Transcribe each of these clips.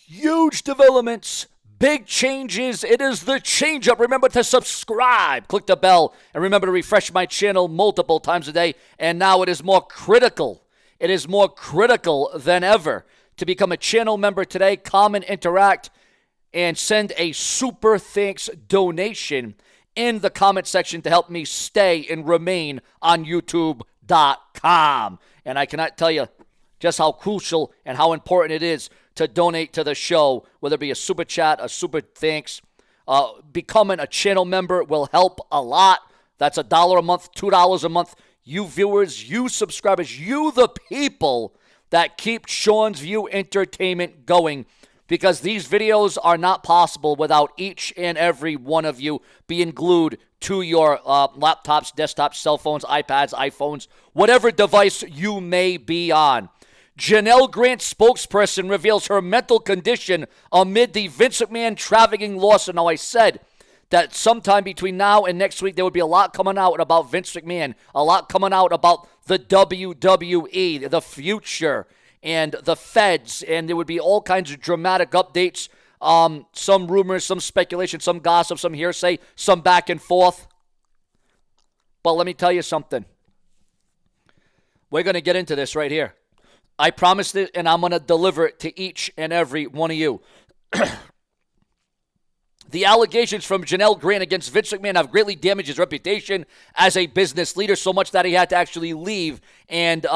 Huge developments, big changes. It is the change up. Remember to subscribe, click the bell, and remember to refresh my channel multiple times a day. And now it is more critical. It is more critical than ever to become a channel member today. Comment, interact, and send a super thanks donation in the comment section to help me stay and remain on YouTube.com. And I cannot tell you just how crucial and how important it is to donate to the show, whether it be a super chat, a super thanks. Becoming a channel member will help a lot. That's $1 a month, $2 a month. You viewers, you subscribers, you the people that keep Sean's View Entertainment going, because these videos are not possible without each and every one of you being glued to your laptops, desktops, cell phones, iPads, iPhones, whatever device you may be on. Janelle Grant, spokesperson, reveals her mental condition amid the Vince McMahon trafficking lawsuit. Now, I said that sometime between now and next week, there would be a lot coming out about Vince McMahon, a lot coming out about the WWE, the future, and the feds, and there would be all kinds of dramatic updates, some rumors, some speculation, some gossip, some hearsay, some back and forth. But let me tell you something. We're going to get into this right here. I promised it, and I'm going to deliver it to each and every one of you. The allegations from Janelle Grant against Vince McMahon have greatly damaged his reputation as a business leader, so much that he had to actually leave and,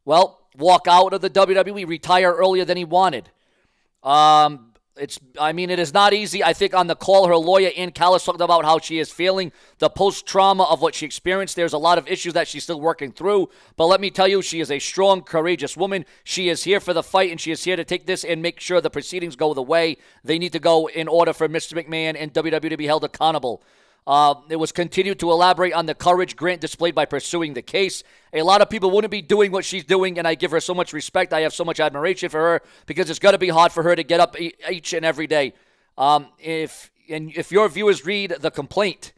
walk out of the WWE, retire earlier than he wanted. It is not easy. I think on the call, her lawyer, Ann Callis, talked about how she is feeling the post-trauma of what she experienced. There's a lot of issues that she's still working through. But let me tell you, she is a strong, courageous woman. She is here for the fight, and she is here to take this and make sure the proceedings go the way they need to go in order for Mr. McMahon and WWE to be held accountable. It was continued to elaborate on the courage Grant displayed by pursuing the case. A lot of people wouldn't be doing what she's doing, and I give her so much respect. I have so much admiration for her, because it's going to be hard for her to get up each and every day. If your viewers read the complaint,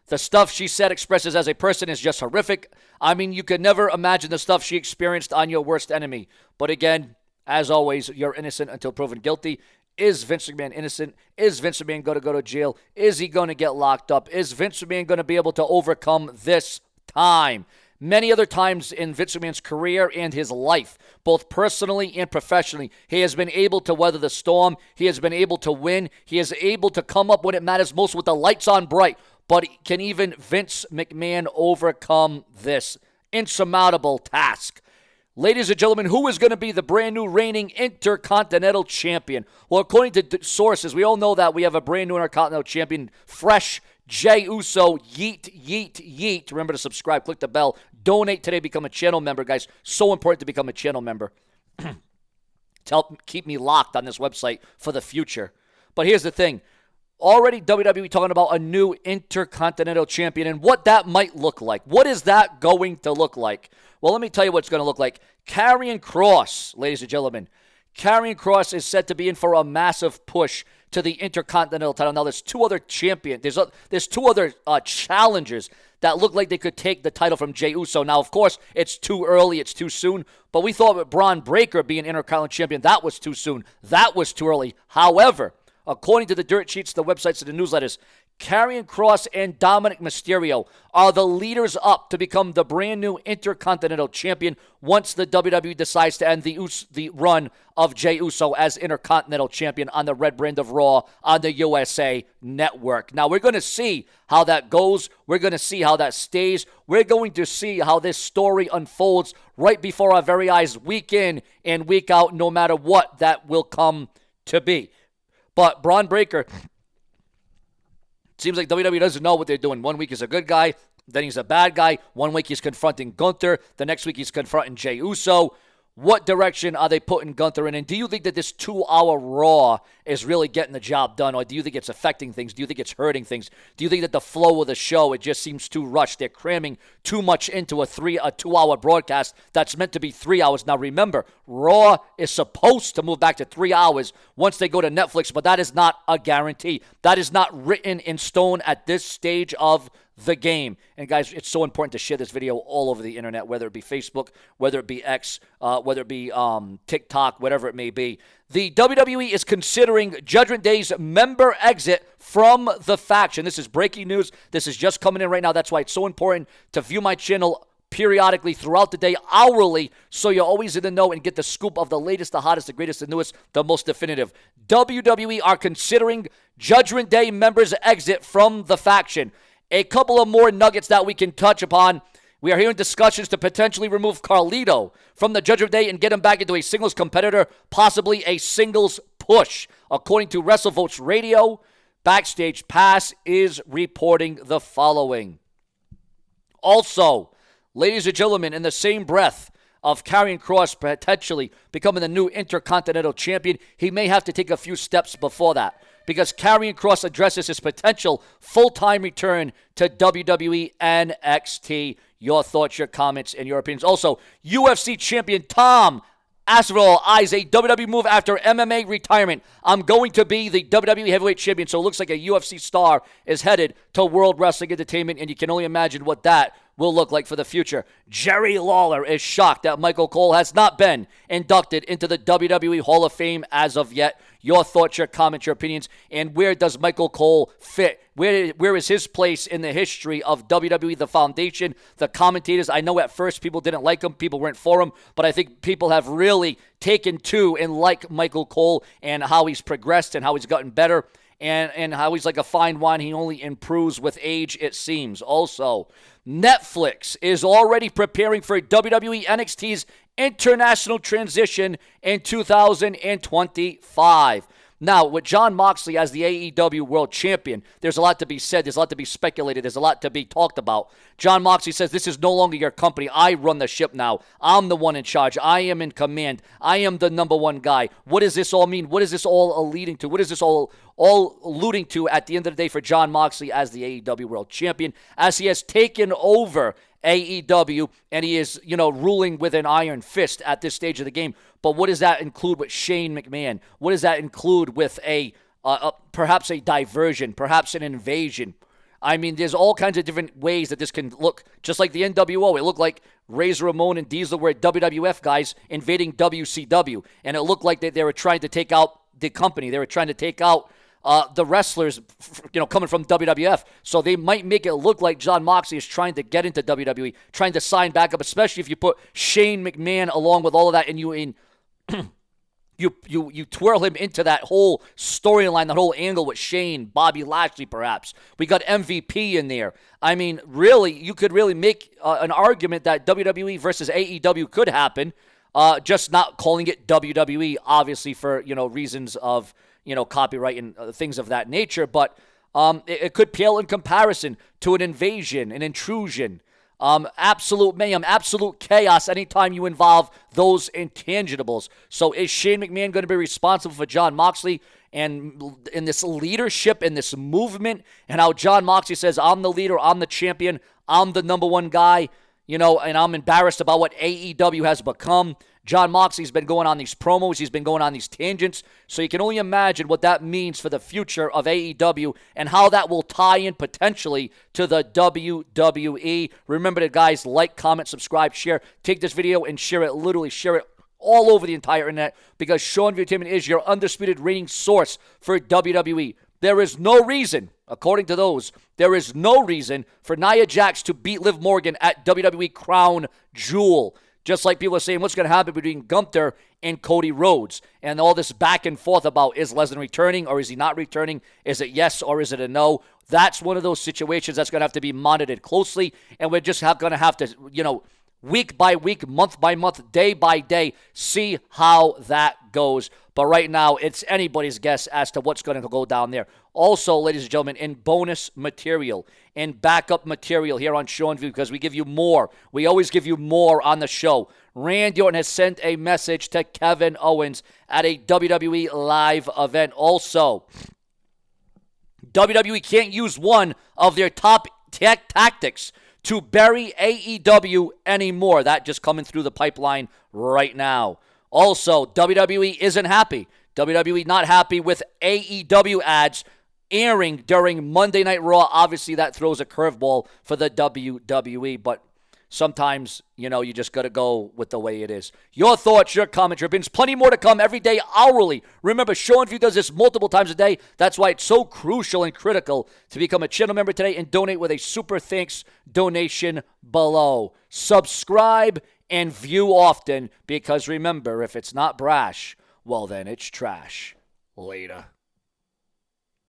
the stuff she said, expresses as a person is just horrific. I mean, you could never imagine the stuff she experienced on your worst enemy. But again, as always, you're innocent until proven guilty. Is Vince McMahon innocent? Is Vince McMahon going to go to jail? Is he going to get locked up? Is Vince McMahon going to be able to overcome this time? Many other times in Vince McMahon's career and his life, both personally and professionally, he has been able to weather the storm. He has been able to win. He is able to come up when it matters most with the lights on bright. But can even Vince McMahon overcome this insurmountable task? Ladies and gentlemen, who is going to be the brand new reigning Intercontinental Champion? Well, according to sources, we all know that we have a brand new Intercontinental Champion, fresh Jey Uso. Yeet, yeet, yeet. Remember to subscribe, click the bell, donate today, become a channel member, guys. So important to become a channel member to help keep me locked on this website for the future. But here's the thing. Already WWE talking about a new Intercontinental Champion and what that might look like. What is that going to look like? Well, let me tell you what it's going to look like. Karrion Kross, ladies and gentlemen. Karrion Kross is set to be in for a massive push to the Intercontinental title. Now, there's two other champions. There's two other challengers that look like they could take the title from Jey Uso. Now, of course, it's too early. It's too soon. But we thought with Braun Breaker being Intercontinental Champion, that was too soon. That was too early. However, according to the dirt sheets, the websites, and the newsletters, Karrion Kross and Dominic Mysterio are the leaders up to become the brand new Intercontinental Champion once the WWE decides to end the run of Jey Uso as Intercontinental Champion on the Red Brand of Raw on the USA Network. Now, we're going to see how that goes. We're going to see how that stays. We're going to see how this story unfolds right before our very eyes, week in and week out, no matter what that will come to be. But Braun Breaker, seems like WWE doesn't know what they're doing. 1 week he's a good guy, then he's a bad guy. 1 week he's confronting Gunther. The next week he's confronting Jey Uso. What direction are they putting Gunther in? And do you think that this 2-hour Raw is really getting the job done? Or do you think it's affecting things? Do you think it's hurting things? Do you think that the flow of the show, it just seems too rushed? They're cramming too much into a 2-hour broadcast that's meant to be 3 hours. Now remember, Raw is supposed to move back to 3 hours once they go to Netflix, but that is not a guarantee. That is not written in stone at this stage of the game. And guys, it's so important to share this video all over the internet, whether it be Facebook, whether it be X, whether it be TikTok, whatever it may be. The WWE is considering Judgment Day's member exit from the faction. This is breaking news. This is just coming in right now. That's why it's so important to view my channel periodically throughout the day, hourly, so you're always in the know and get the scoop of the latest, the hottest, the greatest, the newest, the most definitive. WWE are considering Judgment Day members' exit from the faction. A couple of more nuggets that we can touch upon. We are hearing discussions to potentially remove Carlito from the Judgment Day and get him back into a singles competitor, possibly a singles push. According to WrestleVotes Radio, Backstage Pass is reporting the following. Also, ladies and gentlemen, in the same breath of Karrion Kross potentially becoming the new Intercontinental Champion, he may have to take a few steps before that, because Karrion Kross addresses his potential full-time return to WWE NXT. Your thoughts, your comments, and your opinions. Also, UFC champion Tom Aspinall eyes a WWE move after MMA retirement. I'm going to be the WWE heavyweight champion, so it looks like a UFC star is headed to World Wrestling Entertainment, and you can only imagine what that will look like for the future. Jerry Lawler is shocked that Michael Cole has not been inducted into the WWE Hall of Fame as of yet. Your thoughts, your comments, your opinions, and where does Michael Cole fit? Where is his place in the history of WWE, the foundation, the commentators? I know at first people didn't like him, people weren't for him, but I think people have really taken to and like Michael Cole and how he's progressed and how he's gotten better. And how he's like a fine wine. He only improves with age, it seems. Also, Netflix is already preparing for WWE NXT's international transition in 2025. Now, with Jon Moxley as the AEW World Champion, there's a lot to be said. There's a lot to be speculated. There's a lot to be talked about. Jon Moxley says, this is no longer your company. I run the ship now. I'm the one in charge. I am in command. I am the number one guy. What does this all mean? What is this all leading to? What is this all alluding to at the end of the day for Jon Moxley as the AEW World Champion, as he has taken over AEW, and he is, ruling with an iron fist at this stage of the game. But what does that include with Shane McMahon? What does that include with perhaps a diversion, perhaps an invasion? I mean, there's all kinds of different ways that this can look, just like the NWO. It looked like Razor Ramon and Diesel were WWF guys invading WCW, and it looked like they were trying to take out the company. They were trying to take out the wrestlers, coming from WWF. So they might make it look like Jon Moxley is trying to get into WWE, trying to sign back up, especially if you put Shane McMahon along with all of that, and you twirl him into that whole storyline, that whole angle with Shane, Bobby Lashley perhaps. We got MVP in there. I mean, really, you could really make an argument that WWE versus AEW could happen, just not calling it WWE, obviously for, reasons of, copyright and things of that nature. But it could pale in comparison to an invasion, an intrusion, absolute mayhem, absolute chaos anytime you involve those intangibles. So is Shane McMahon going to be responsible for Jon Moxley and in this leadership, in this movement, and how Jon Moxley says, I'm the leader, I'm the champion, I'm the number one guy, and I'm embarrassed about what AEW has become. Jon Moxley's been going on these promos. He's been going on these tangents. So you can only imagine what that means for the future of AEW and how that will tie in potentially to the WWE. Remember to, guys, like, comment, subscribe, share. Take this video and share it, literally share it all over the entire internet, because SeanzViewEnt is your undisputed rating source for WWE. There is no reason, according to those, there is no reason for Nia Jax to beat Liv Morgan at WWE Crown Jewel. Just like people are saying, what's going to happen between Gunther and Cody Rhodes? And all this back and forth about, is Lesnar returning or is he not returning? Is it yes or is it a no? That's one of those situations that's going to have to be monitored closely. And we're just going to have to, week by week, month by month, day by day, see how that goes. But right now, it's anybody's guess as to what's going to go down there. Also, ladies and gentlemen, in bonus material, in backup material here on SeanzView, because we give you more. We always give you more on the show. Randy Orton has sent a message to Kevin Owens at a WWE live event. Also, WWE can't use one of their top tactics to bury AEW anymore. That just coming through the pipeline right now. Also, WWE isn't happy. WWE not happy with AEW ads airing during Monday Night Raw. Obviously, that throws a curveball for the WWE, but sometimes, you just got to go with the way it is. Your thoughts, your comments, your opinions. Plenty more to come every day, hourly. Remember, Sean View does this multiple times a day. That's why it's so crucial and critical to become a channel member today and donate with a super thanks donation below. Subscribe and view often, because remember, if it's not brash, well, then it's trash. Later.